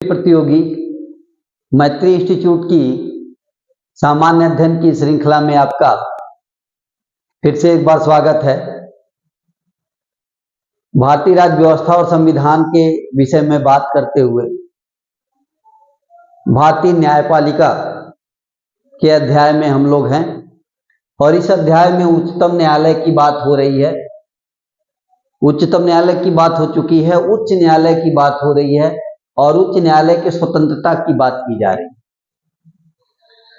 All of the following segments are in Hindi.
प्रतियोगी मैत्री इंस्टीट्यूट की सामान्य अध्ययन की श्रृंखला में आपका फिर से एक बार स्वागत है। भारतीय राज्य व्यवस्था और संविधान के विषय में बात करते हुए भारतीय न्यायपालिका के अध्याय में हम लोग हैं और इस अध्याय में उच्चतम न्यायालय की बात हो रही है। उच्चतम न्यायालय की बात हो चुकी है, उच्च न्यायालय की बात हो रही है और उच्च न्यायालय की स्वतंत्रता की बात की जा रही है,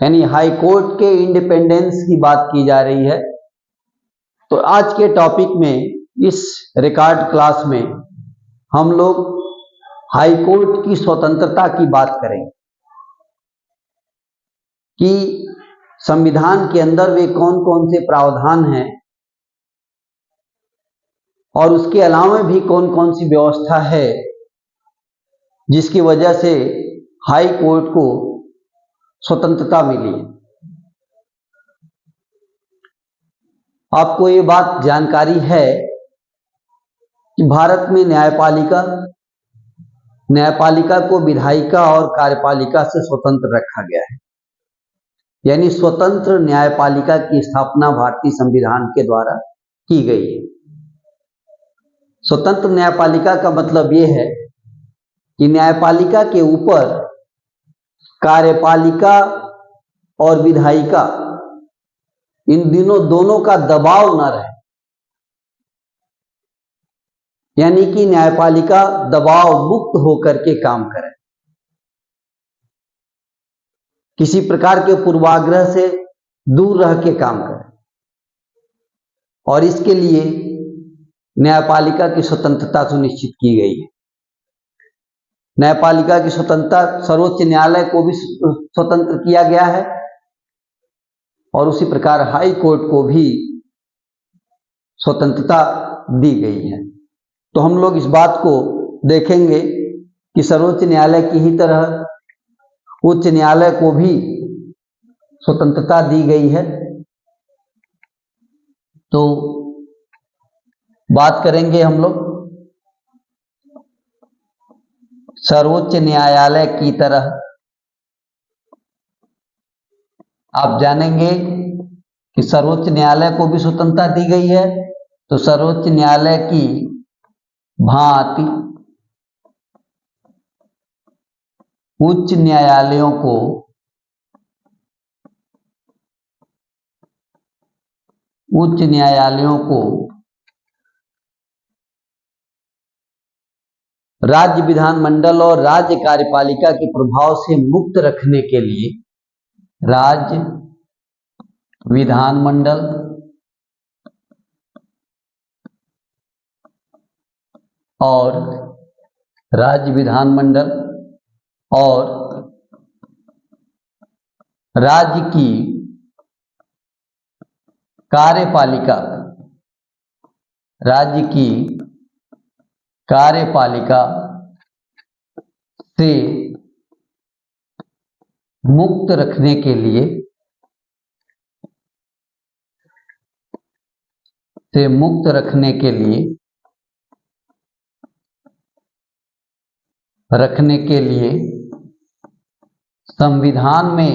यानी हाई कोर्ट के इंडिपेंडेंस की बात की जा रही है। तो आज के टॉपिक में, इस रिकॉर्ड क्लास में हम लोग हाई कोर्ट की स्वतंत्रता की बात करेंगे कि संविधान के अंदर वे कौन कौन से प्रावधान हैं और उसके अलावा भी कौन कौन सी व्यवस्था है जिसकी वजह से हाई कोर्ट को स्वतंत्रता मिली। आपको ये बात जानकारी है कि भारत में न्यायपालिका को विधायिका और कार्यपालिका से स्वतंत्र रखा गया है, यानी स्वतंत्र न्यायपालिका की स्थापना भारतीय संविधान के द्वारा की गई है। स्वतंत्र न्यायपालिका का मतलब यह है कि न्यायपालिका के ऊपर कार्यपालिका और विधायिका इन दोनों का दबाव न रहे, यानी कि न्यायपालिका दबाव मुक्त होकर के काम करे, किसी प्रकार के पूर्वाग्रह से दूर रह के काम करे। और इसके लिए न्यायपालिका की स्वतंत्रता सुनिश्चित की गई है। न्यायपालिका की स्वतंत्रता सर्वोच्च न्यायालय को भी स्वतंत्र किया गया है और उसी प्रकार हाई कोर्ट को भी स्वतंत्रता दी गई है। तो हम लोग इस बात को देखेंगे कि सर्वोच्च न्यायालय की ही तरह उच्च न्यायालय को भी स्वतंत्रता दी गई है। तो बात करेंगे हम लोग सर्वोच्च न्यायालय की तरह। आप जानेंगे कि सर्वोच्च न्यायालय को भी स्वतंत्रता दी गई है, तो सर्वोच्च न्यायालय की भांति उच्च न्यायालयों को राज्य विधानमंडल और राज्य कार्यपालिका के प्रभाव से मुक्त रखने के लिए राज्य विधानमंडल और राज्य की कार्यपालिका से मुक्त रखने के लिए संविधान में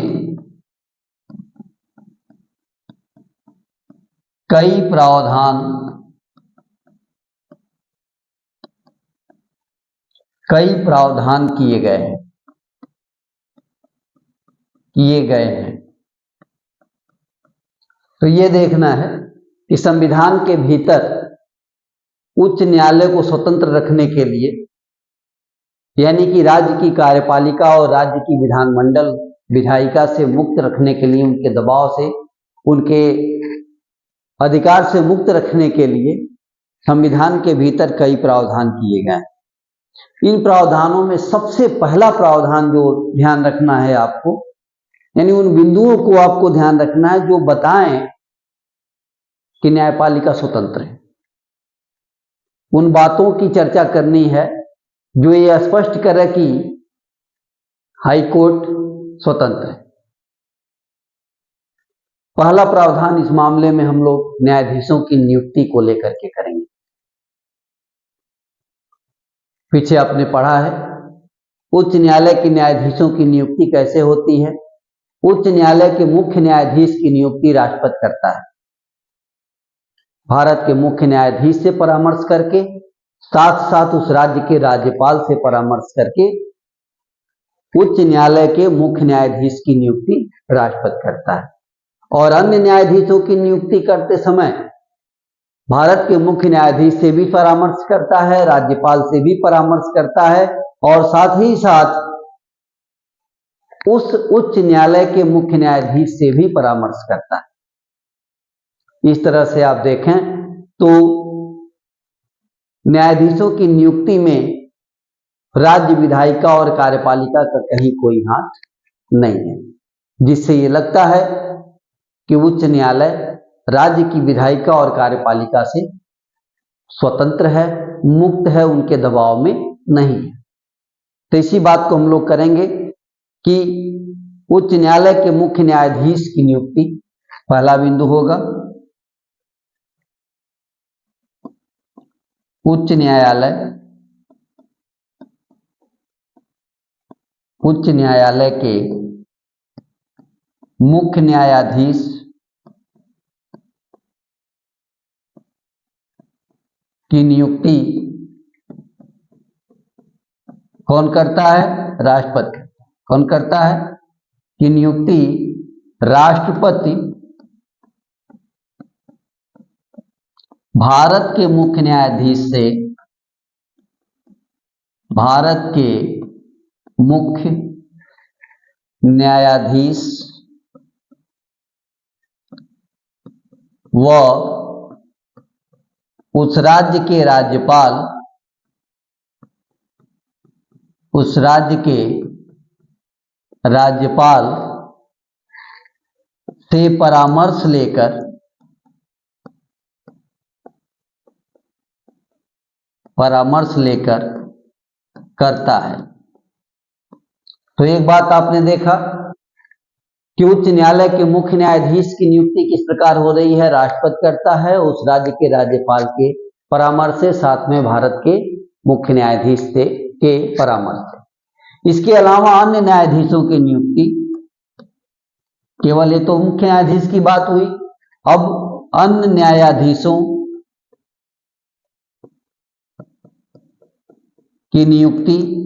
कई प्रावधान किए गए हैं। तो ये देखना है कि संविधान के भीतर उच्च न्यायालय को स्वतंत्र रखने के लिए, यानी कि राज्य की कार्यपालिका और राज्य की विधानमंडल विधायिका से मुक्त रखने के लिए, उनके दबाव से, उनके अधिकार से मुक्त रखने के लिए संविधान के भीतर कई प्रावधान किए गए। इन प्रावधानों में सबसे पहला प्रावधान जो ध्यान रखना है आपको, यानी उन बिंदुओं को आपको ध्यान रखना है जो बताएं कि न्यायपालिका स्वतंत्र है। उन बातों की चर्चा करनी है जो ये स्पष्ट करे कि हाई कोर्ट स्वतंत्र है। पहला प्रावधान इस मामले में हम लोग न्यायाधीशों की नियुक्ति को लेकर के करेंगे। पीछे आपने पढ़ा है उच्च न्यायालय के न्यायाधीशों की नियुक्ति कैसे होती है? उच्च न्यायालय के मुख्य न्यायाधीश की नियुक्ति राष्ट्रपति करता है। भारत के मुख्य न्यायाधीश से परामर्श करके, साथ साथ उस राज्य के राज्यपाल से परामर्श करके उच्च न्यायालय के मुख्य न्यायाधीश की नियुक्ति राष्ट्रपति करता है। और अन्य न्यायाधीशों की नियुक्ति करते समय भारत के मुख्य न्यायाधीश से भी परामर्श करता है, राज्यपाल से भी परामर्श करता है और साथ ही साथ उस उच्च न्यायालय के मुख्य न्यायाधीश से भी परामर्श करता है। इस तरह से आप देखें तो न्यायाधीशों की नियुक्ति में राज्य विधायिका और कार्यपालिका का कहीं कोई हाथ नहीं है, जिससे ये लगता है कि उच्च न्यायालय राज्य की विधायिका और कार्यपालिका से स्वतंत्र है, मुक्त है, उनके दबाव में नहीं है। तो इसी बात को हम लोग करेंगे कि उच्च न्यायालय के मुख्य न्यायाधीश की नियुक्ति पहला बिंदु होगा। उच्च न्यायालय के मुख्य न्यायाधीश की नियुक्ति कौन करता है? राष्ट्रपति। कौन करता है? कि नियुक्ति राष्ट्रपति भारत के मुख्य न्यायाधीश से भारत के मुख्य न्यायाधीश व उस राज्य के राज्यपाल से परामर्श लेकर करता है। तो एक बात आपने देखा कि उच्च न्यायालय के मुख्य न्यायाधीश की नियुक्ति किस प्रकार हो रही है? राष्ट्रपति करता है उस राज्य के राज्यपाल के परामर्श से, साथ में भारत के मुख्य न्यायाधीश के परामर्श से। इसके अलावा अन्य न्यायाधीशों की नियुक्ति, केवल ये तो मुख्य न्यायाधीश की बात हुई, अब अन्य न्यायाधीशों की नियुक्ति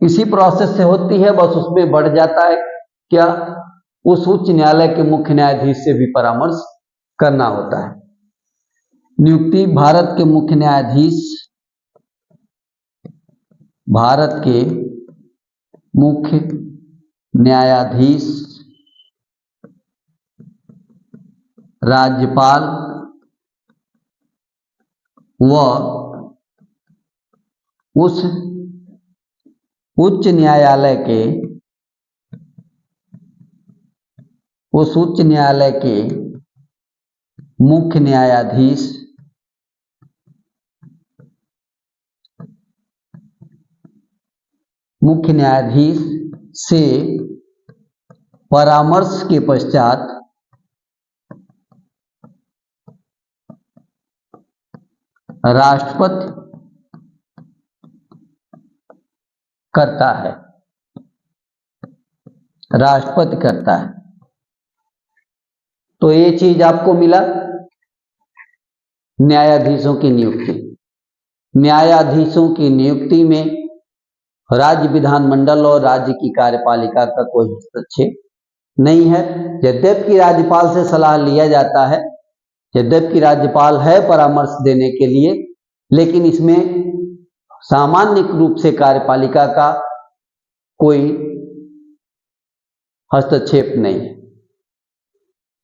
इसी प्रोसेस से होती है, बस उसमें बढ़ जाता है क्या? उस उच्च न्यायालय के मुख्य न्यायाधीश से भी परामर्श करना होता है। नियुक्ति भारत के मुख्य न्यायाधीश राज्यपाल व उस उच्च न्यायालय के मुख्य न्यायाधीश से परामर्श के पश्चात राष्ट्रपति करता है। तो ये चीज आपको मिला न्यायाधीशों की नियुक्ति। न्यायाधीशों की नियुक्ति में राज्य विधानमंडल और राज्य की कार्यपालिका का कोई हस्तक्षेप नहीं है। यद्यपि राज्यपाल से सलाह लिया जाता है, यद्यपि राज्यपाल है परामर्श देने के लिए, लेकिन इसमें सामान्य रूप से कार्यपालिका का कोई हस्तक्षेप नहीं है।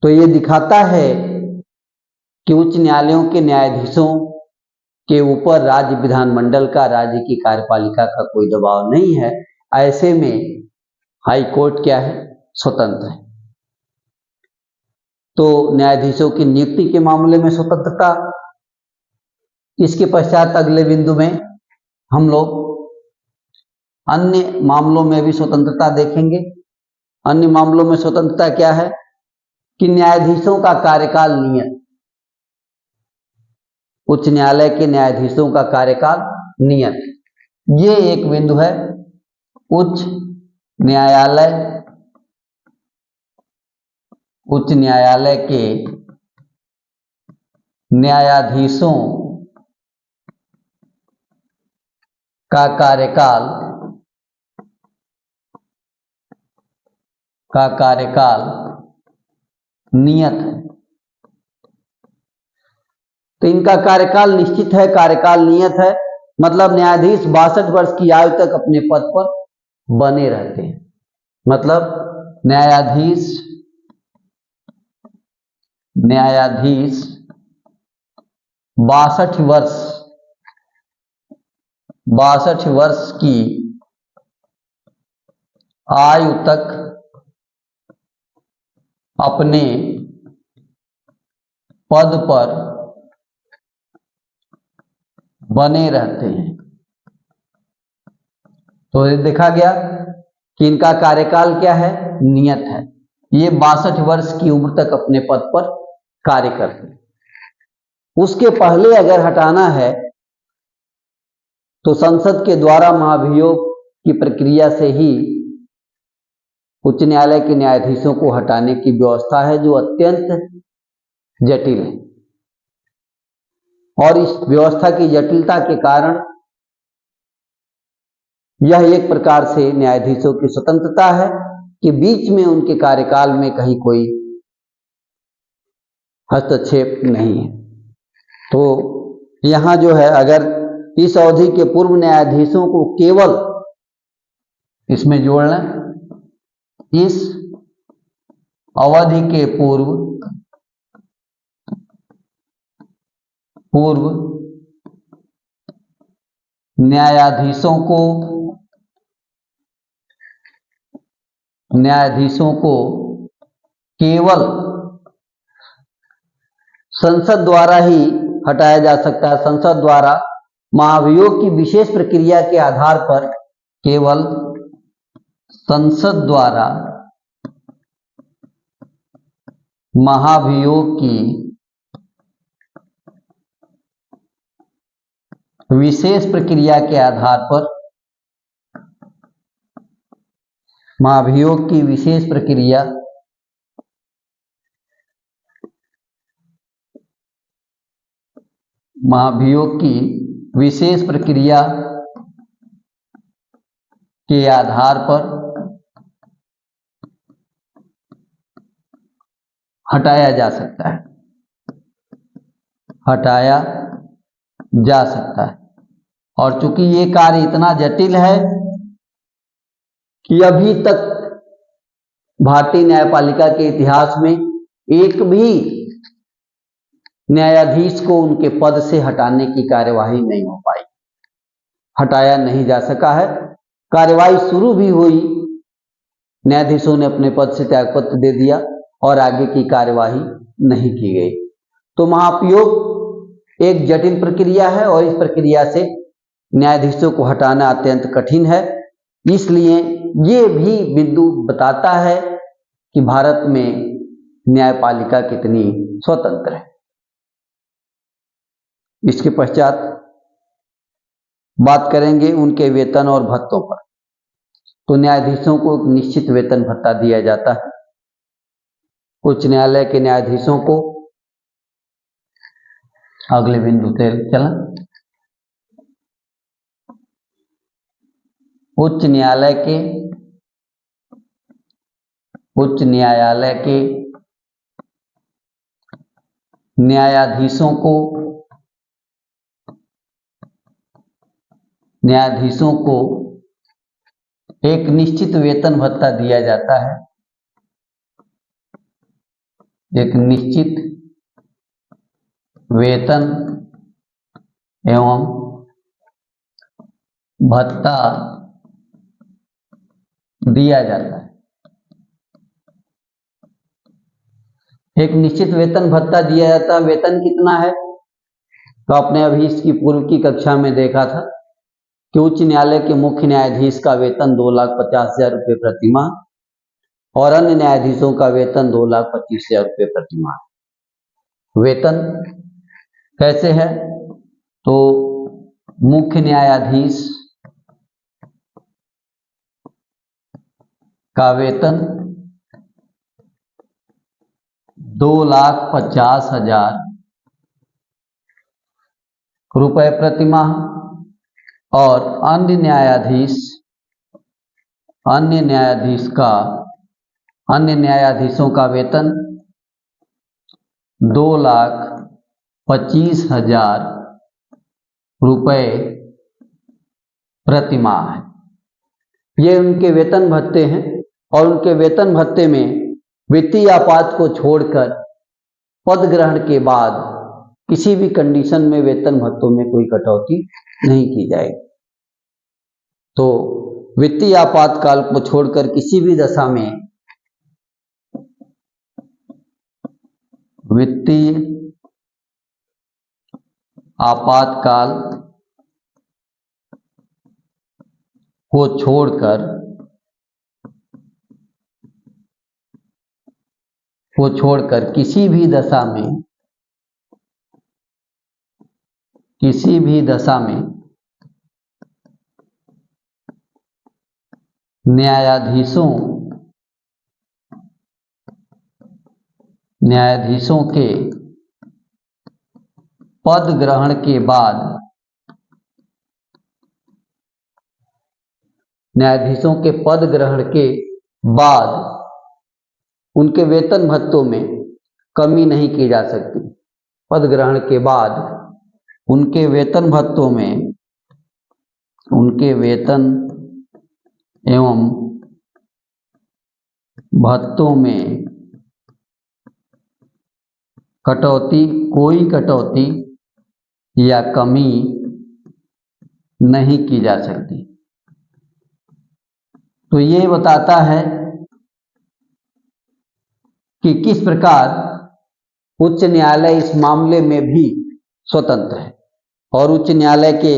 तो ये दिखाता है कि उच्च न्यायालयों के न्यायाधीशों के ऊपर राज्य विधानमंडल का, राज्य की कार्यपालिका का कोई दबाव नहीं है। ऐसे में हाई कोर्ट क्या है? स्वतंत्र है। तो न्यायाधीशों की नियुक्ति के मामले में स्वतंत्रता। इसके पश्चात अगले बिंदु में हम लोग अन्य मामलों में भी स्वतंत्रता देखेंगे। अन्य मामलों में स्वतंत्रता क्या है? कि न्यायाधीशों का कार्यकाल नियत, उच्च न्यायालय के न्यायाधीशों का कार्यकाल नियत। ये एक बिंदु है। उच्च न्यायालय के न्यायाधीशों का कार्यकाल नियत है। तो इनका कार्यकाल निश्चित है, कार्यकाल नियत है, मतलब न्यायाधीश 62 वर्ष की आयु तक अपने पद पर बने रहते हैं। मतलब न्यायाधीश 62 वर्ष की आयु तक अपने पद पर बने रहते हैं। तो ये देखा गया कि इनका कार्यकाल क्या है, नियत है। ये 62 वर्ष की उम्र तक अपने पद पर कार्य करते हैं। उसके पहले अगर हटाना है तो संसद के द्वारा महाभियोग की प्रक्रिया से ही उच्च न्यायालय के न्यायाधीशों को हटाने की व्यवस्था है, जो अत्यंत जटिल है। और इस व्यवस्था की जटिलता के कारण यह एक प्रकार से न्यायाधीशों की स्वतंत्रता है कि बीच में उनके कार्यकाल में कहीं कोई हस्तक्षेप नहीं है। तो यहां जो है, अगर इस अवधि के पूर्व न्यायाधीशों को केवल इसमें जोड़ना, इस अवधि के पूर्व न्यायाधीशों को केवल संसद द्वारा ही हटाया जा सकता है। संसद द्वारा महाभियोग की विशेष प्रक्रिया के आधार पर केवल संसद द्वारा महाभियोग की विशेष प्रक्रिया के आधार पर महाभियोग की विशेष प्रक्रिया के आधार पर हटाया जा सकता है। और चूंकि ये कार्य इतना जटिल है कि अभी तक भारतीय न्यायपालिका के इतिहास में एक भी न्यायाधीश को उनके पद से हटाने की कार्यवाही नहीं हो पाई, हटाया नहीं जा सका है। कार्यवाही शुरू भी हुई, न्यायाधीशों ने अपने पद से त्यागपत्र दे दिया और आगे की कार्यवाही नहीं की गई। तो महाभियोग एक जटिल प्रक्रिया है और इस प्रक्रिया से न्यायाधीशों को हटाना अत्यंत कठिन है। इसलिए ये भी बिंदु बताता है कि भारत में न्यायपालिका कितनी स्वतंत्र है। इसके पश्चात बात करेंगे उनके वेतन और भत्तों पर। तो न्यायाधीशों को एक निश्चित वेतन भत्ता दिया जाता है। उच्च न्यायालय के न्यायाधीशों को, अगले बिंदु पे चला, उच्च न्यायालय के न्यायाधीशों को एक निश्चित वेतन भत्ता दिया जाता है। एक निश्चित वेतन एवं भत्ता दिया जाता है। एक निश्चित वेतन भत्ता दिया जाता है। वेतन कितना है तो आपने अभी इसकी पूर्व की कक्षा में देखा था कि उच्च न्यायालय के मुख्य न्यायाधीश का वेतन 2,50,000 रुपये प्रति माह और अन्य न्यायाधीशों का वेतन 2,25,000 रुपये प्रति माह। वेतन कैसे है? तो मुख्य न्यायाधीश का वेतन 2,50,000 रुपए प्रति माह और अन्य न्यायाधीशों का वेतन 2,25,000 रुपए प्रति माह है। ये उनके वेतन भत्ते हैं और उनके वेतन भत्ते में वित्तीय आपात को छोड़कर पद ग्रहण के बाद किसी भी कंडीशन में वेतन भत्तों में कोई कटौती नहीं की जाएगी। तो वित्तीय आपातकाल को छोड़कर किसी भी दशा में वित्तीय आपातकाल को छोड़कर किसी भी दशा में न्यायाधीशों के पद ग्रहण के बाद उनके वेतन भत्तों में कमी नहीं की जा सकती। पद ग्रहण के बाद उनके वेतन भत्तों में उनके वेतन एवं भत्तों में कोई कटौती या कमी नहीं की जा सकती। तो ये बताता है कि किस प्रकार उच्च न्यायालय इस मामले में भी स्वतंत्र है और उच्च न्यायालय के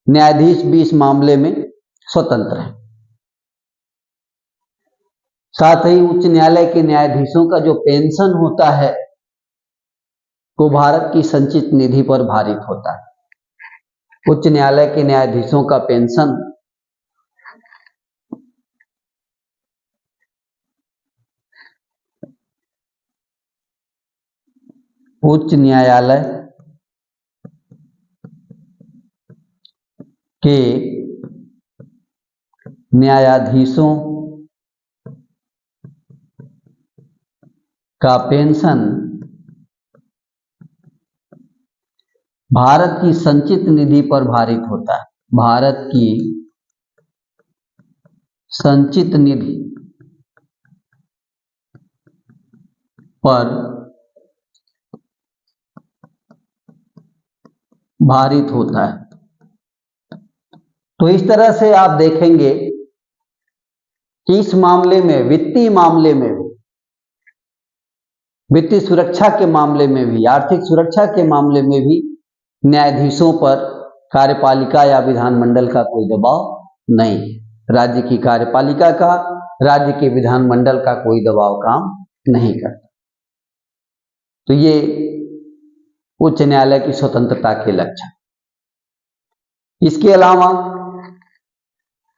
न्यायाधीश भी इस मामले में स्वतंत्र है। साथ ही उच्च न्यायालय के न्यायाधीशों का जो पेंशन होता है वो भारत की संचित निधि पर भारित होता है। उच्च न्यायालय के न्यायाधीशों का पेंशन उच्च न्यायालय के न्यायाधीशों का पेंशन भारत की संचित निधि पर भारित होता है। भारत की संचित निधि पर भारित होता है। तो इस तरह से आप देखेंगे कि इस मामले में वित्तीय मामले में भी, वित्तीय सुरक्षा के मामले में भी, आर्थिक सुरक्षा के मामले में भी न्यायाधीशों पर कार्यपालिका या विधानमंडल का कोई दबाव नहीं है। राज्य की कार्यपालिका का, राज्य के विधानमंडल का कोई दबाव काम नहीं करता। तो ये उच्च न्यायालय की स्वतंत्रता के लक्षण। इसके अलावा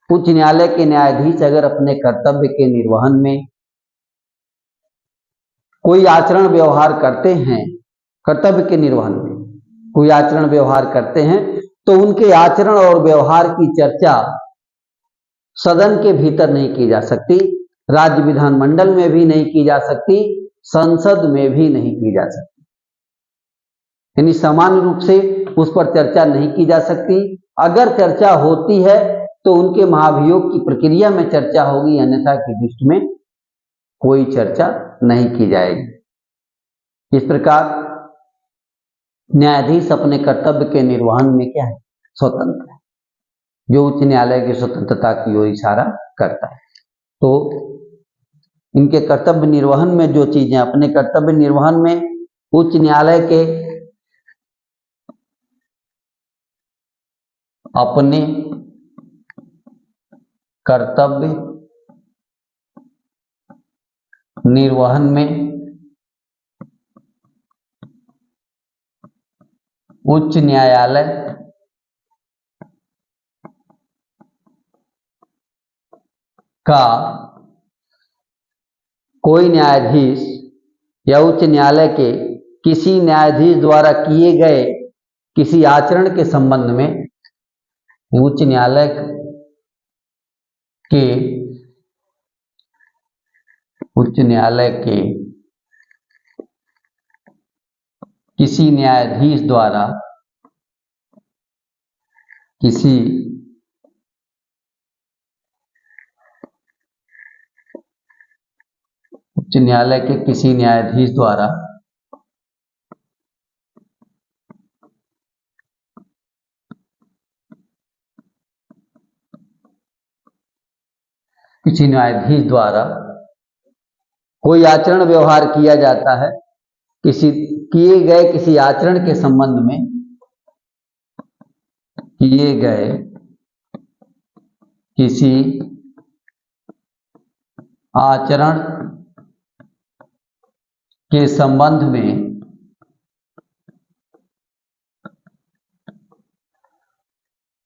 उच्च न्यायालय के न्यायाधीश अगर अपने कर्तव्य के निर्वहन में कोई आचरण व्यवहार करते हैं, कर्तव्य के निर्वहन में कोई आचरण व्यवहार करते हैं, तो उनके आचरण और व्यवहार की चर्चा सदन के भीतर नहीं की जा सकती, राज्य विधानमंडल में भी नहीं की जा सकती, संसद में भी नहीं की जा सकती। यानी सामान्य रूप से उस पर चर्चा नहीं की जा सकती। अगर चर्चा होती है तो उनके महाभियोग की प्रक्रिया में चर्चा होगी, अन्यथा की दृष्टि में कोई चर्चा नहीं की जाएगी। इस प्रकार न्यायाधीश अपने कर्तव्य के निर्वहन में क्या है? स्वतंत्र है, जो उच्च न्यायालय की स्वतंत्रता की ओर इशारा करता है। तो इनके कर्तव्य निर्वहन में जो चीजें, अपने कर्तव्य निर्वहन में उच्च न्यायालय के अपने कर्तव्य निर्वहन में उच्च न्यायालय का कोई न्यायाधीश या उच्च न्यायालय के किसी न्यायाधीश द्वारा किए गए किसी आचरण के संबंध में उच्च न्यायालय के किसी न्यायाधीश द्वारा उच्च न्यायालय के किसी न्यायाधीश द्वारा कोई आचरण व्यवहार किया जाता है, किए गए किसी आचरण के संबंध में किए गए किसी आचरण के संबंध में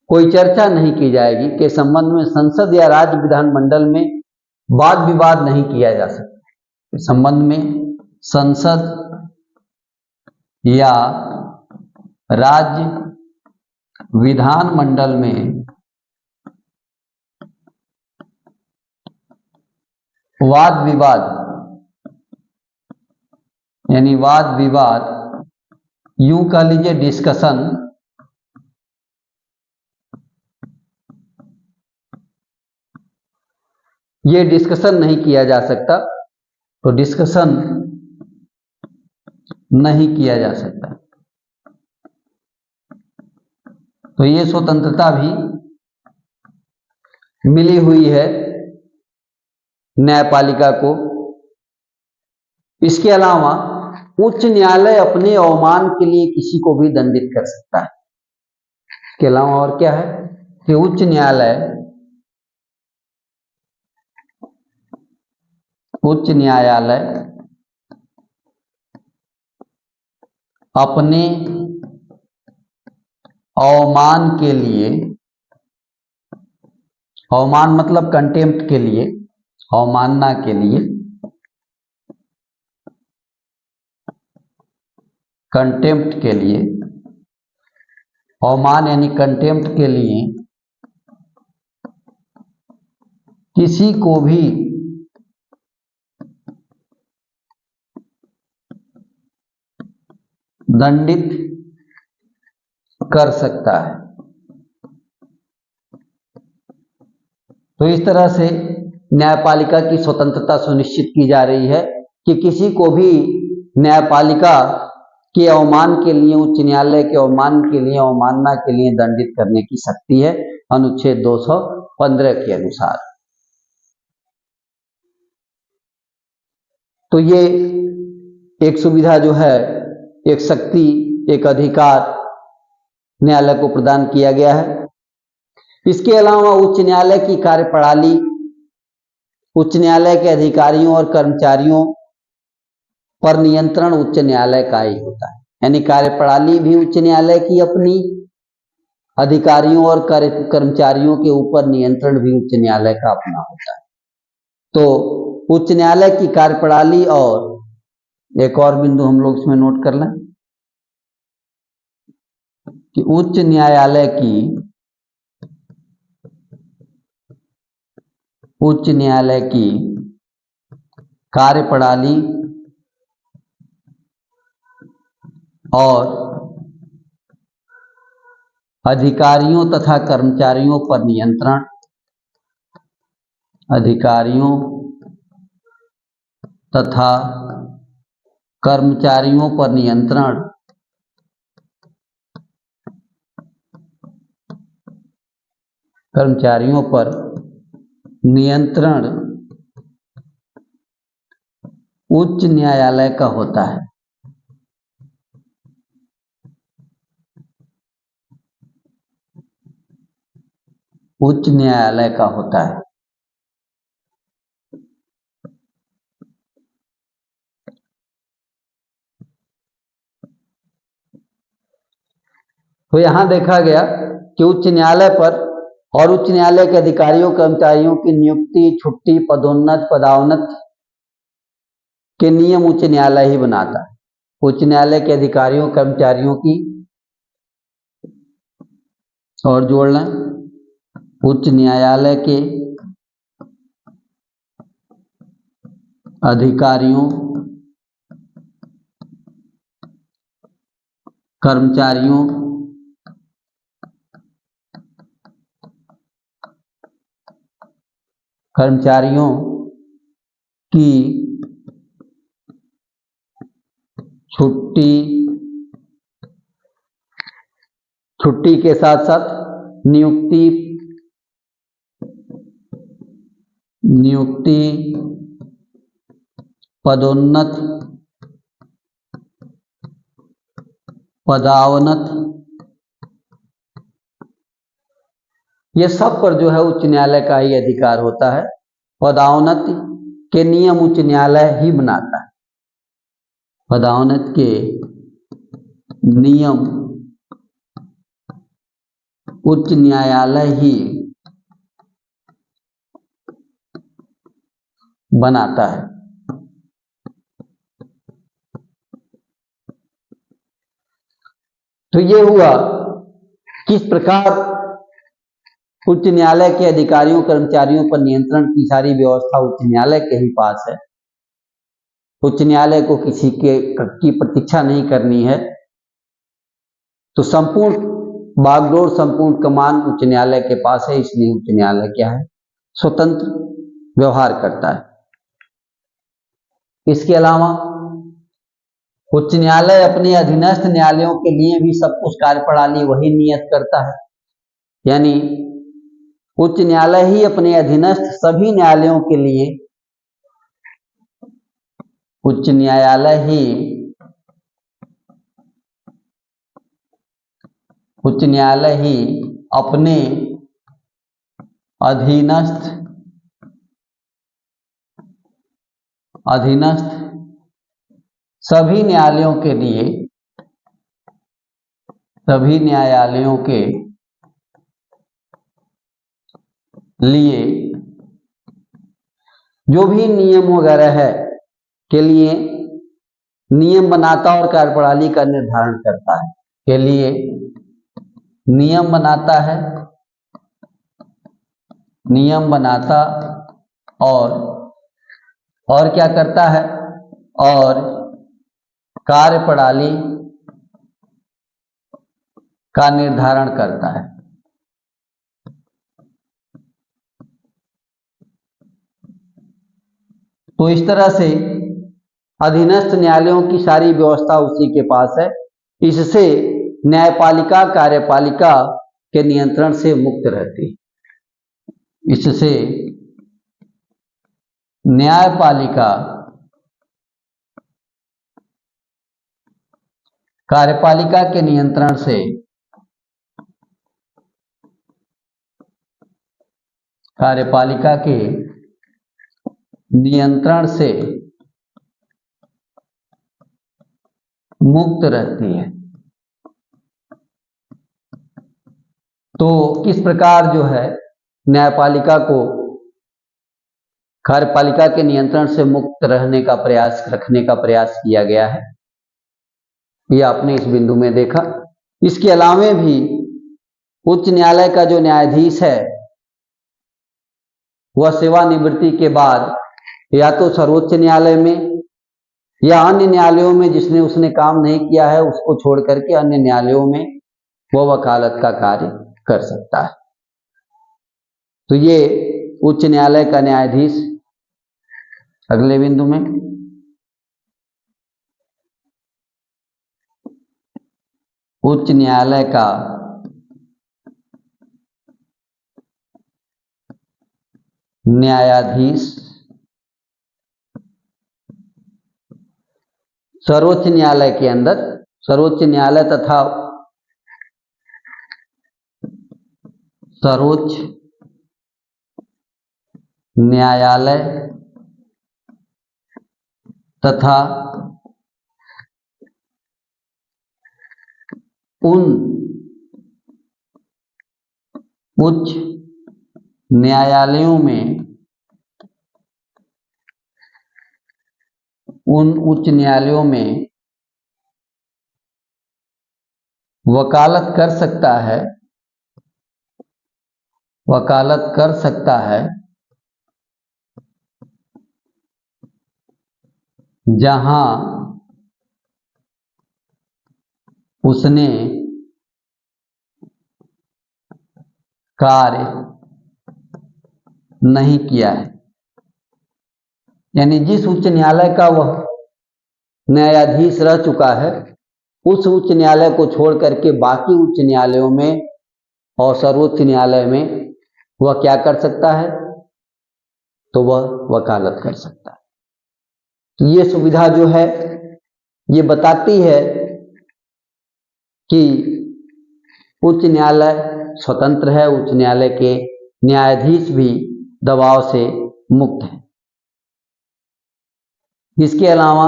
कोई चर्चा नहीं की जाएगी, के संबंध में संसद या राज्य विधानमंडल में वाद विवाद नहीं किया जा सकता। इस संबंध में संसद या राज्य विधानमंडल में वाद विवाद यूं कह लीजिए डिस्कशन ये डिस्कशन नहीं किया जा सकता, तो डिस्कशन नहीं किया जा सकता। तो ये स्वतंत्रता भी मिली हुई है न्यायपालिका को। इसके अलावा उच्च न्यायालय अपने अवमान के लिए किसी को भी दंडित कर सकता है। इसके अलावा और क्या है कि उच्च न्यायालय अपने अवमान के लिए, अवमान मतलब कंटेम्प्ट के लिए, अवमानना के लिए, कंटेम्प्ट के लिए, अवमान यानी कंटेम्प्ट के लिए किसी को भी दंडित कर सकता है। तो इस तरह से न्यायपालिका की स्वतंत्रता सुनिश्चित की जा रही है कि किसी को भी न्यायपालिका के अवमान के लिए, उच्च न्यायालय के अवमान के लिए, अवमानना के लिए दंडित करने की शक्ति है अनुच्छेद 215 के अनुसार। तो ये एक सुविधा जो है, एक शक्ति, एक अधिकार न्यायालय को प्रदान किया गया है। इसके अलावा उच्च न्यायालय की कार्यप्रणाली उच्च न्यायालय के अधिकारियों और कर्मचारियों पर नियंत्रण उच्च न्यायालय का ही होता है। यानी कार्यप्रणाली भी उच्च न्यायालय की अपनी, अधिकारियों और कर्मचारियों के ऊपर नियंत्रण भी उच्च न्यायालय का अपना होता है। तो उच्च न्यायालय की कार्यप्रणाली, और एक और बिंदु हम लोग इसमें नोट कर लें कि उच्च न्यायालय की कार्यप्रणाली और अधिकारियों तथा कर्मचारियों पर नियंत्रण, अधिकारियों तथा कर्मचारियों पर नियंत्रण उच्च न्यायालय का होता है। उच्च न्यायालय का होता है। तो यहां देखा गया कि उच्च न्यायालय पर और उच्च न्यायालय के अधिकारियों कर्मचारियों की नियुक्ति, छुट्टी, पदोन्नत, पदावनत के नियम उच्च न्यायालय ही बनाता है। उच्च न्यायालय के अधिकारियों कर्मचारियों की, और जोड़ना, उच्च न्यायालय के अधिकारियों कर्मचारियों की छुट्टी के साथ साथ नियुक्ति, पदोन्नत, पदावनत, ये सब पर जो है उच्च न्यायालय का ही अधिकार होता है। पदावनत के नियम उच्च न्यायालय ही बनाता है। पदावनत के नियम उच्च न्यायालय ही बनाता है। तो ये हुआ किस प्रकार उच्च न्यायालय के अधिकारियों कर्मचारियों पर नियंत्रण की सारी व्यवस्था उच्च न्यायालय के ही पास है। उच्च न्यायालय को किसी की प्रतीक्षा नहीं करनी है। तो संपूर्ण बागडोर, संपूर्ण कमान उच्च न्यायालय के पास है। इसलिए उच्च न्यायालय क्या है? स्वतंत्र व्यवहार करता है। इसके अलावा उच्च न्यायालय अपने अधीनस्थ न्यायालयों के लिए भी सब कुछ कार्यप्रणाली वही नियत करता है। यानी उच्च न्यायालय ही अपने अधीनस्थ सभी न्यायालयों के लिए, उच्च न्यायालय ही अपने अधीनस्थ सभी न्यायालयों के लिए जो भी नियम वगैरह है के लिए नियम बनाता और कार्यप्रणाली का निर्धारण करता है। के लिए नियम बनाता और क्या करता है? और कार्यप्रणाली का निर्धारण करता है। तो इस तरह से अधीनस्थ न्यायालयों की सारी व्यवस्था उसी के पास है। इससे न्यायपालिका कार्यपालिका के नियंत्रण से मुक्त रहती है। इससे न्यायपालिका कार्यपालिका के नियंत्रण से मुक्त रहती है। तो किस प्रकार जो है न्यायपालिका को कार्यपालिका के नियंत्रण से मुक्त रखने का प्रयास किया गया है, ये आपने इस बिंदु में देखा। इसके अलावे भी उच्च न्यायालय का जो न्यायाधीश है वह सेवानिवृत्ति के बाद या तो सर्वोच्च न्यायालय में या अन्य न्यायालयों में जिसने उसने काम नहीं किया है उसको छोड़ करके अन्य न्यायालयों में वह वकालत का कार्य कर सकता है। तो ये उच्च न्यायालय का न्यायाधीश। अगले बिंदु में उच्च न्यायालय का न्यायाधीश सर्वोच्च न्यायालय के अंदर, सर्वोच्च न्यायालय तथा सर्वोच्च न्यायालय तथा उन उच्च न्यायालयों में उन उच्च न्यायालयों में वकालत कर सकता है जहां उसने कार्य नहीं किया है। यानी जिस उच्च न्यायालय का वह न्यायाधीश रह चुका है, उस उच्च न्यायालय को छोड़ करके बाकी उच्च न्यायालयों में और सर्वोच्च न्यायालय में वह क्या कर सकता है, तो वह वकालत कर सकता है। तो ये सुविधा जो है ये बताती है कि उच्च न्यायालय स्वतंत्र है, उच्च न्यायालय के न्यायाधीश भी दबाव से मुक्त हैं। इसके अलावा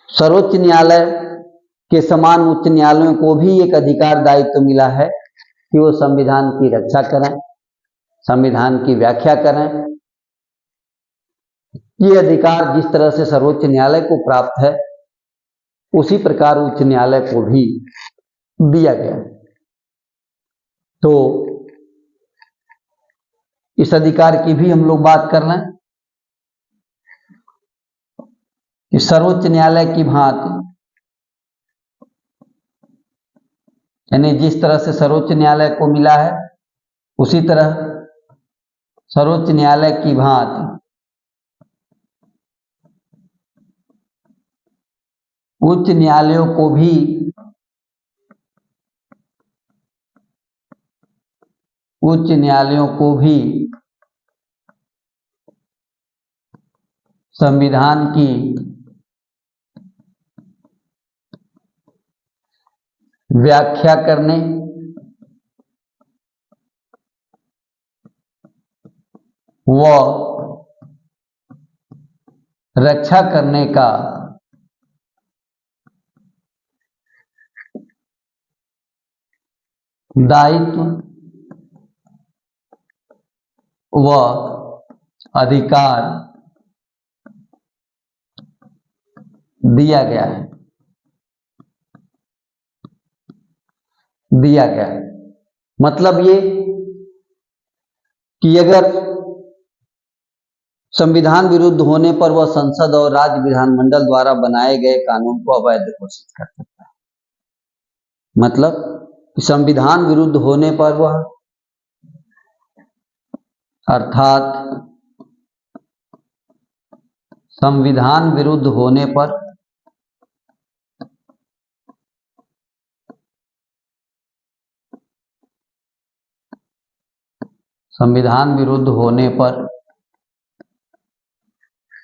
सर्वोच्च न्यायालय के समान उच्च न्यायालयों को भी एक अधिकार दायित्व मिला है कि वो संविधान की रक्षा करें, संविधान की व्याख्या करें। ये अधिकार जिस तरह से सर्वोच्च न्यायालय को प्राप्त है, उसी प्रकार उच्च न्यायालय को भी दिया गया है। तो इस अधिकार की भी हम लोग बात कर लें कि सर्वोच्च न्यायालय की भांति, यानी जिस तरह से सर्वोच्च न्यायालय को मिला है, उसी तरह सर्वोच्च न्यायालय की भांति उच्च न्यायालयों को भी संविधान की व्याख्या करने व रक्षा करने का दायित्व व अधिकार दिया गया है। मतलब ये कि अगर संविधान विरुद्ध होने पर वह संसद और राज्य विधानमंडल द्वारा बनाए गए कानून को अवैध घोषित कर सकता है। मतलब संविधान विरुद्ध होने पर वह, अर्थात संविधान विरुद्ध होने पर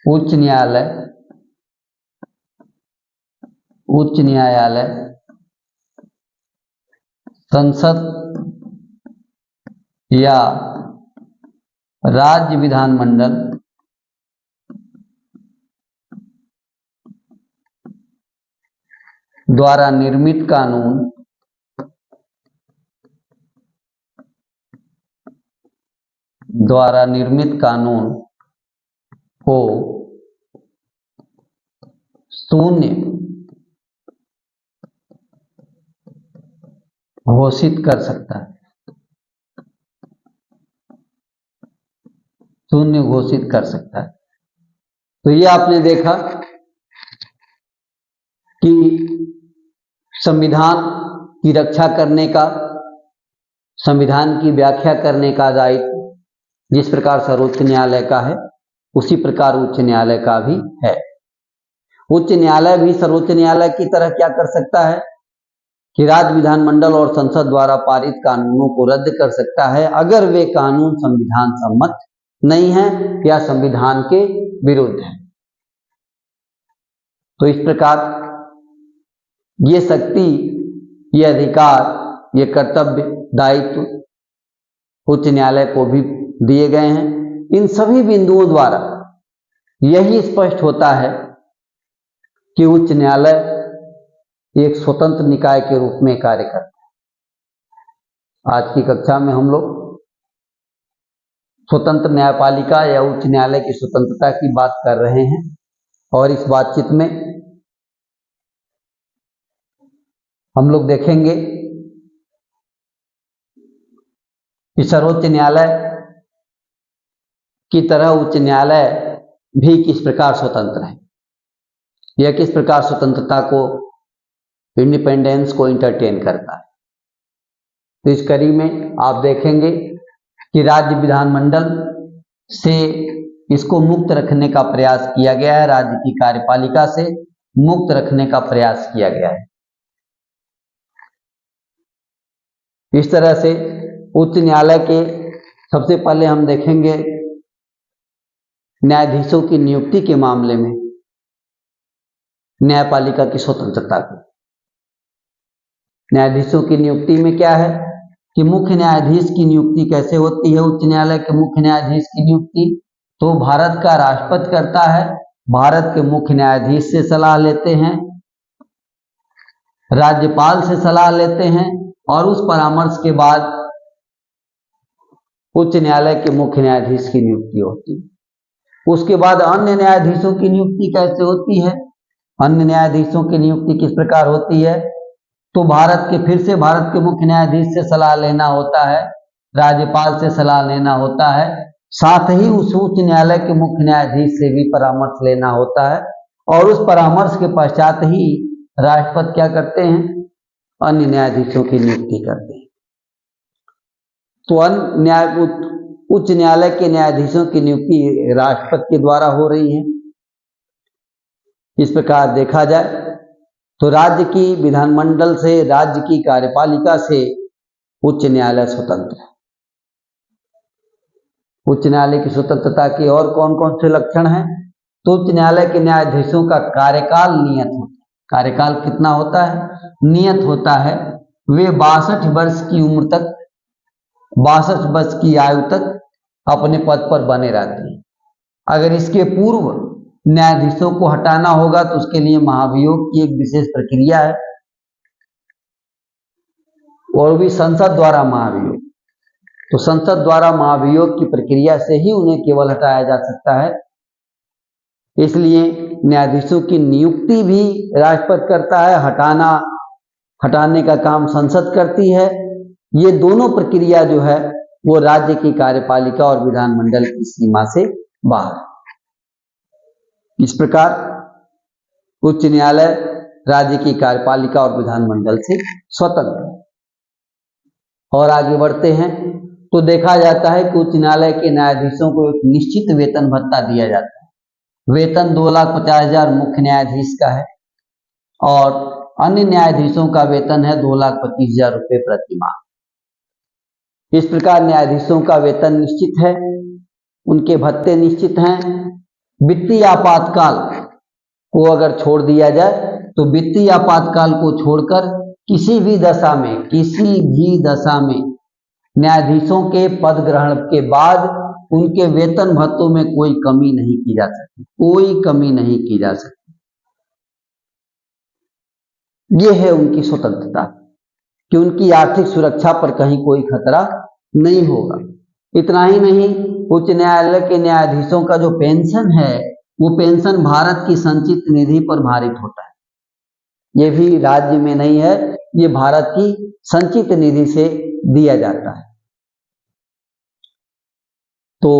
उच्च न्यायालय संसद या राज्य विधानमंडल द्वारा निर्मित कानून को शून्य घोषित कर सकता है। तो ये आपने देखा कि संविधान की रक्षा करने का, संविधान की व्याख्या करने का दायित्व जिस प्रकार सर्वोच्च न्यायालय का है, उसी प्रकार उच्च न्यायालय का भी है। उच्च न्यायालय भी सर्वोच्च न्यायालय की तरह क्या कर सकता है कि राज्य विधानमंडल और संसद द्वारा पारित कानूनों को रद्द कर सकता है अगर वे कानून संविधान सम्मत नहीं है या संविधान के विरुद्ध है। तो इस प्रकार ये शक्ति, ये अधिकार, ये कर्तव्य, दायित्व उच्च न्यायालय को भी दिए गए हैं। इन सभी बिंदुओं द्वारा यही स्पष्ट होता है कि उच्च न्यायालय एक स्वतंत्र निकाय के रूप में कार्य करता है। आज की कक्षा में हम लोग स्वतंत्र न्यायपालिका या उच्च न्यायालय की स्वतंत्रता की बात कर रहे हैं और इस बातचीत में हम लोग देखेंगे कि सर्वोच्च न्यायालय की तरह उच्च न्यायालय भी किस प्रकार स्वतंत्र है, यह किस प्रकार स्वतंत्रता को, इंडिपेंडेंस को इंटरटेन करता है। तो इस कड़ी में आप देखेंगे कि राज्य विधानमंडल से इसको मुक्त रखने का प्रयास किया गया है, राज्य की कार्यपालिका से मुक्त रखने का प्रयास किया गया है। इस तरह से उच्च न्यायालय के सबसे पहले हम देखेंगे न्यायाधीशों की नियुक्ति के मामले में न्यायपालिका की स्वतंत्रता को। न्यायाधीशों की नियुक्ति में क्या है कि मुख्य न्यायाधीश की नियुक्ति कैसे होती है। उच्च न्यायालय के मुख्य न्यायाधीश की नियुक्ति तो भारत का राष्ट्रपति करता है, भारत के मुख्य न्यायाधीश से सलाह लेते हैं, राज्यपाल से सलाह लेते हैं और उस परामर्श के बाद उच्च न्यायालय के मुख्य न्यायाधीश की नियुक्ति होती है। उसके बाद अन्य न्यायाधीशों की नियुक्ति कैसे होती है, अन्य न्यायाधीशों की नियुक्ति किस प्रकार होती है, तो भारत के मुख्य न्यायाधीश से सलाह लेना होता है, राज्यपाल से सलाह लेना होता है, साथ ही उस उच्च न्यायालय के मुख्य न्यायाधीश से भी परामर्श लेना होता है और उस परामर्श के पश्चात ही राष्ट्रपति क्या करते हैं, अन्य न्यायाधीशों की नियुक्ति करते हैं। तो उच्च न्यायालय के न्यायाधीशों की नियुक्ति राष्ट्रपति के द्वारा हो रही है। इस प्रकार देखा जाए तो राज्य की विधानमंडल से, राज्य की कार्यपालिका से उच्च न्यायालय स्वतंत्र है। उच्च न्यायालय की स्वतंत्रता के और कौन कौन से लक्षण हैं, तो उच्च न्यायालय के न्यायाधीशों का कार्यकाल नियत होता है। कार्यकाल कितना होता है, नियत होता है। वे 62 वर्ष की उम्र तक, 62 वर्ष की आयु तक अपने पद पर बने रहते हैं। अगर इसके पूर्व न्यायाधीशों को हटाना होगा तो उसके लिए महाभियोग की एक विशेष प्रक्रिया है और भी संसद द्वारा महाभियोग। तो संसद द्वारा महाभियोग की प्रक्रिया से ही उन्हें केवल हटाया जा सकता है। इसलिए न्यायाधीशों की नियुक्ति भी राष्ट्रपति करता है, हटाने का काम संसद करती है। ये दोनों प्रक्रिया जो है वो राज्य की कार्यपालिका और विधानमंडल की सीमा से बाहर। इस प्रकार उच्च न्यायालय राज्य की कार्यपालिका और विधानमंडल से स्वतंत्र है। और आगे बढ़ते हैं तो देखा जाता है कि उच्च न्यायालय के न्यायाधीशों को एक निश्चित वेतन भत्ता दिया जाता है। वेतन 2,50,000 मुख्य न्यायाधीश का है और अन्य न्यायाधीशों का वेतन है 2,25,000 रुपये प्रति माह। इस प्रकार न्यायाधीशों का वेतन निश्चित है, उनके भत्ते निश्चित हैं। वित्तीय आपातकाल को अगर छोड़ दिया जाए तो वित्तीय आपातकाल को छोड़कर किसी भी दशा में न्यायाधीशों के पद ग्रहण के बाद उनके वेतन भत्तों में कोई कमी नहीं की जा सकती, कोई कमी नहीं की जा सकती। यह है उनकी स्वतंत्रता कि उनकी आर्थिक सुरक्षा पर कहीं कोई खतरा नहीं होगा। इतना ही नहीं, उच्च न्यायालय के न्यायाधीशों का जो पेंशन है वो पेंशन भारत की संचित निधि पर भारित होता है। ये भी राज्य में नहीं है, ये भारत की संचित निधि से दिया जाता है। तो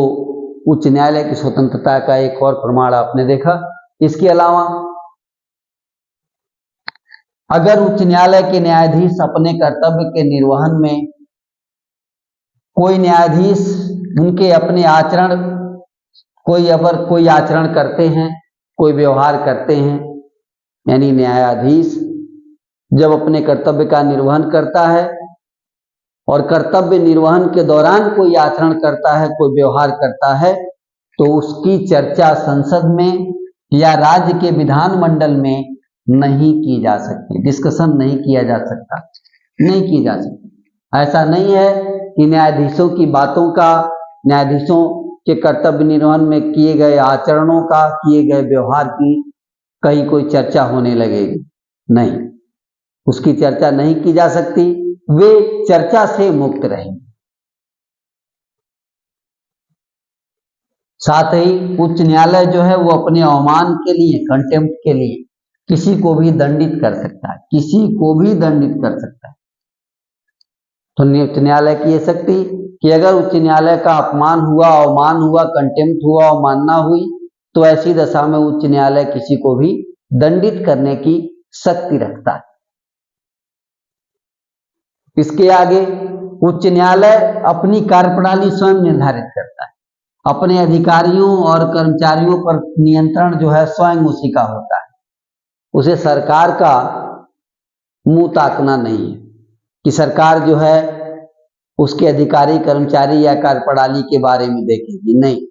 उच्च न्यायालय की स्वतंत्रता का एक और प्रमाण आपने देखा। इसके अलावा अगर उच्च न्यायालय के न्यायाधीश अपने कर्तव्य के निर्वहन में कोई न्यायाधीश उनके अपने कोई आचरण करते हैं, कोई व्यवहार करते हैं, यानी न्यायाधीश जब अपने कर्तव्य का निर्वहन करता है और कर्तव्य निर्वहन के दौरान कोई आचरण करता है, कोई व्यवहार करता है, तो उसकी चर्चा संसद में या राज्य के विधानमंडल में नहीं की जा सकती, डिस्कशन नहीं किया जा सकता, नहीं की जा सकती। ऐसा नहीं है कि न्यायाधीशों की बातों का, न्यायाधीशों के कर्तव्य निर्वहन में किए गए आचरणों का, किए गए व्यवहार की कहीं कोई चर्चा होने लगेगी, नहीं, उसकी चर्चा नहीं की जा सकती। वे चर्चा से मुक्त रहेंगे। साथ ही उच्च न्यायालय जो है वो अपने अवमान के लिए, कंटेम्प्ट के लिए किसी को भी दंडित कर सकता है, किसी को भी दंडित कर सकता है। तो उच्च न्यायालय की यह शक्ति कि अगर उच्च न्यायालय का अपमान हुआ, अवमान हुआ, कंटेम्प्ट हुआ, अवमानना हुई, तो ऐसी दशा में उच्च न्यायालय किसी को भी दंडित करने की शक्ति रखता है। इसके आगे उच्च न्यायालय अपनी कार्यप्रणाली स्वयं निर्धारित करता है। अपने अधिकारियों और कर्मचारियों पर नियंत्रण जो है स्वयं उसी का होता है। उसे सरकार का मुंह ताकना नहीं है कि सरकार जो है उसके अधिकारी, कर्मचारी या कार्यप्रणाली के बारे में देखेगी, नहीं।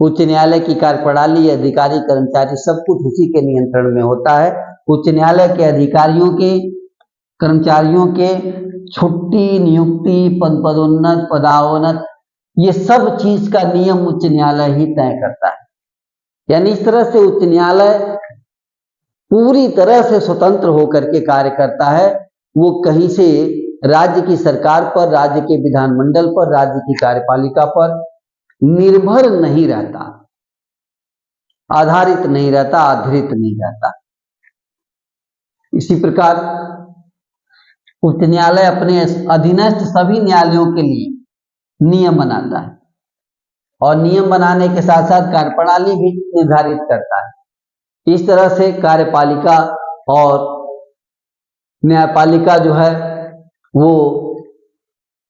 उच्च न्यायालय की कार्यप्रणाली, अधिकारी, कर्मचारी सब कुछ उसी के नियंत्रण में होता है। उच्च न्यायालय के अधिकारियों के, कर्मचारियों के छुट्टी, नियुक्ति, पदोन्नत, पदावनत, ये सब चीज का नियम उच्च न्यायालय ही तय करता है। यानी इस तरह से उच्च न्यायालय पूरी तरह से स्वतंत्र होकर के कार्य करता है। वो कहीं से राज्य की सरकार पर, राज्य के विधानमंडल पर, राज्य की कार्यपालिका पर निर्भर नहीं रहता, आधारित नहीं रहता, आधारित नहीं रहता। इसी प्रकार उच्च न्यायालय अपने अधीनस्थ सभी न्यायालयों के लिए नियम बनाता है और नियम बनाने के साथ साथ कार्यप्रणाली भी निर्धारित करता है। इस तरह से कार्यपालिका और न्यायपालिका जो है वो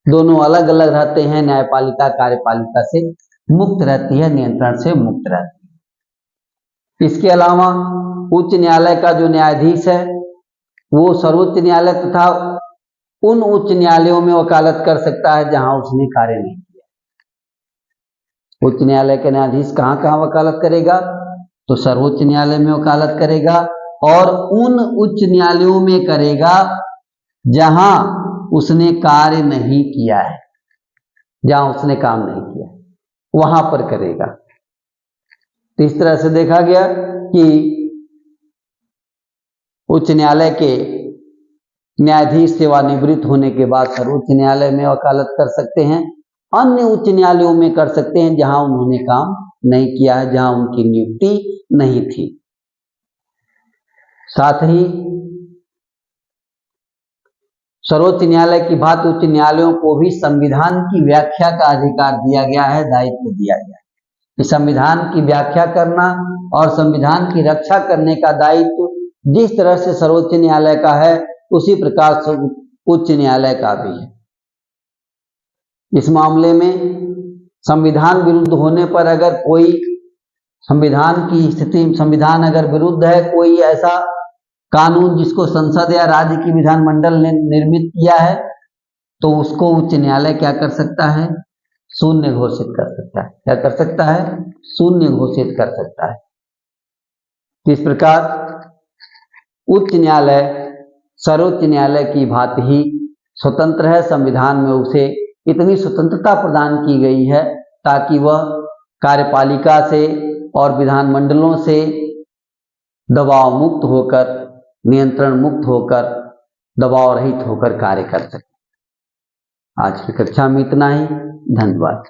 दोनों अलग अलग रहते हैं। न्यायपालिका कार्यपालिका से मुक्त रहती है, नियंत्रण से मुक्त रहती है। इसके अलावा उच्च न्यायालय का जो न्यायाधीश है वो सर्वोच्च न्यायालय तथा उन उच्च न्यायालयों में वकालत कर सकता है जहां उसने कार्य नहीं किया। उच्च न्यायालय के न्यायाधीश कहां कहां वकालत करेगा? तो सर्वोच्च न्यायालय में वकालत करेगा और उन उच्च न्यायालयों में करेगा जहां उसने कार्य नहीं किया है, जहां उसने काम नहीं किया वहां पर करेगा। तो इस तरह से देखा गया कि उच्च न्यायालय के न्यायाधीश सेवानिवृत्त होने के बाद सर्वोच्च न्यायालय में वकालत कर सकते हैं, अन्य उच्च न्यायालयों में कर सकते हैं जहां उन्होंने काम नहीं किया है, जहां उनकी नियुक्ति नहीं थी। साथ ही सर्वोच्च न्यायालय की बात उच्च न्यायालयों को भी संविधान की व्याख्या का अधिकार दिया गया है, दायित्व दिया गया है कि संविधान की व्याख्या करना और संविधान की रक्षा करने का दायित्व जिस तरह से सर्वोच्च न्यायालय का है उसी प्रकार से उच्च न्यायालय का भी है। इस मामले में संविधान विरुद्ध होने पर अगर कोई संविधान की स्थिति, संविधान अगर विरुद्ध है, कोई ऐसा कानून जिसको संसद या राज्य की विधानमंडल ने निर्मित किया है, तो उसको उच्च न्यायालय क्या कर सकता है? शून्य घोषित कर सकता है। क्या कर सकता है? शून्य घोषित कर सकता है। इस प्रकार उच्च न्यायालय सर्वोच्च न्यायालय की भांति ही स्वतंत्र है। संविधान में उसे इतनी स्वतंत्रता प्रदान की गई है ताकि वह कार्यपालिका से और विधानमंडलों से दबाव मुक्त होकर, नियंत्रण मुक्त होकर, दबाव रहित होकर कार्य कर सके। आज की कक्षा में इतना ही। धन्यवाद।